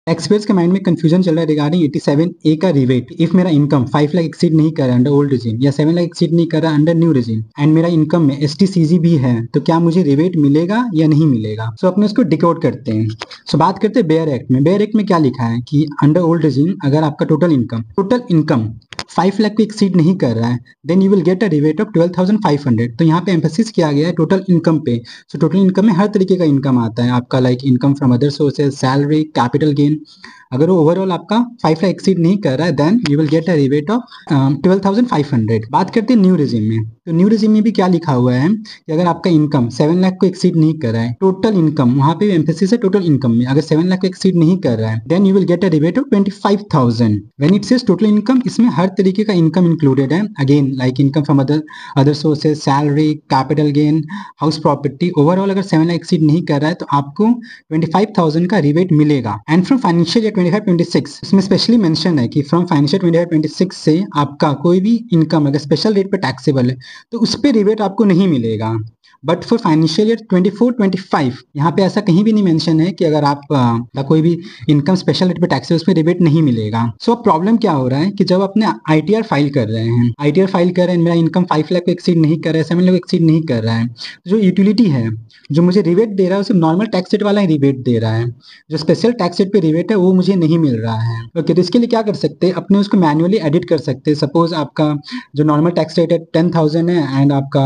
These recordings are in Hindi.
टैक्स पेयर्स के माइंड में कंफ्यूजन चल रहा है रिगार्डिंग 87A का रिवेट। इफ मेरा इनकम 5 लाख एक्सीड नहीं कर रहा है अंडर ओल्ड रिजीम या 7 लाख एक्सीड नहीं कर रहा अंडर न्यू रिजीम एंड मेरा इनकम में STCG भी है, तो क्या मुझे रिवेट मिलेगा या नहीं मिलेगा। सो अपने उसको डिकोड करते हैं। सो बात करते हैं बेयर एक्ट में। बेयर एक्ट में क्या लिखा है कि अंडर ओल्ड रिजीम अगर आपका टोटल इनकम 5 लाख को एक्सीड नहीं कर रहा है then you will get a rebate of 12,500। तो यहाँ पे एम्फेसिस किया गया है टोटल इनकम पे। सो टोटल इनकम में हर तरीके का इनकम आता है आपका, like income from other sources, salary, capital gain. अगर वो ओवरऑल आपका 5 लाख एक्सीड नहीं कर रहा है then you will get a rebate of 12,500। बात करते हैं न्यू रिजीम में। तो न्यू रिजीम में भी क्या लिखा हुआ है कि अगर आपका इनकम 7 लाख को एक्सीड नहीं कर रहा है, टोटल इनकम, वहां पे एम्फेसिस है टोटल इनकम में, अगर 7 लाख को एक्सीड नहीं कर रहा है then you will get a rebate of 25,000। When it says total income, इसमें हर तरीके का इनकम इंक्लूडेड है। Again like income from other sources, salary, capital gain, house property. Overall अगर 7 लाख एक्सीड नहीं कर रहा है तो आपको 25,000 का रिवेट मिलेगा। एंड फ्रॉम फाइनेंशियल ईयर 25-26 इसमें स्पेशली मेंशन है कि फ्रॉम फाइनेंशियल 25-26 से आपका कोई भी इनकम अगर स्पेशल रेट पे टैक्सेबल है तो उस पे रिवेट आपको नहीं मिलेगा। बट फॉर फाइनेंशियल ईयर 24-25 यहाँ पे ऐसा कहीं भी नहीं मेंशन है कि अगर आप कोई भी इनकम स्पेशल रेट पे टैक्स है उसमें रिबेट नहीं मिलेगा। सो अब प्रॉब्लम क्या हो रहा है कि जब अपने ITR फाइल कर रहे हैं, मेरा इनकम 5 लाख को एक्सीड नहीं कर रहा है, 7 लाख को एक्सीड नहीं कर रहा है, जो यूटिलिटी है जो मुझे रिबेट दे रहा है उसे नॉर्मल टैक्स रेट वाला ही रिबेट दे रहा है, जो स्पेशल टैक्स रेट पे रिबेट है वो मुझे नहीं मिल रहा है। ओके, तो इसके लिए क्या कर सकते हैं, अपने उसको मैनुअली एडिट कर सकते हैं। सपोज आपका जो नॉर्मल टैक्स रेट है 10,000 है एंड आपका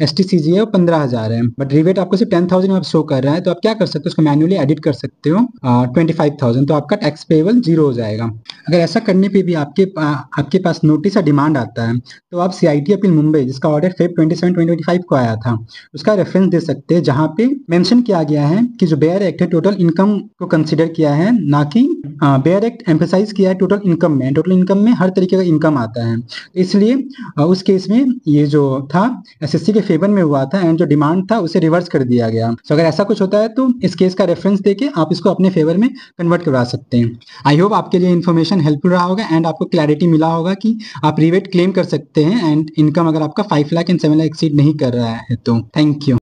STCG है वो 15,000 है, बट रिबेट आपको सिर्फ 10,000 में शो कर रहा है, तो आप क्या कर सकते हो, उसको मैनुअली एडिट कर सकते हो 25,000, तो आपका टैक्स पेबल 0 हो जाएगा। अगर ऐसा करने पे भी आपके पास नोटिस या डिमांड आता है तो आप CIT अपील मुंबई, जिसका ऑर्डर Feb 27, 2025 को आया था, उसका रेफरेंस दे सकते हैं, जहां पे मेंशन किया गया है कि जो बेयर एक्ट है टोटल इनकम को कंसीडर किया है, ना कि बेयर एक्ट एम्फेसाइज किया है टोटल इनकम में। टोटल इनकम में हर तरीके का इनकम आता है, इसलिए उस केस में ये जो था SSC के फेवर में हुआ था एंड जो डिमांड था उसे रिवर्स कर दिया गया। तो अगर ऐसा कुछ होता है तो इस केस का रेफरेंस देके आप इसको अपने फेवर में कन्वर्ट करवा सकते हैं। आई होप आपके लिए इन्फॉर्मेशन हेल्पफुल रहा होगा एंड आपको क्लैरिटी मिला होगा कि आप रिवेट क्लेम कर सकते हैं एंड इनकम अगर आपका 5 लाख एंड 7 लाख एक्सीड नहीं कर रहा है तो। Thank you.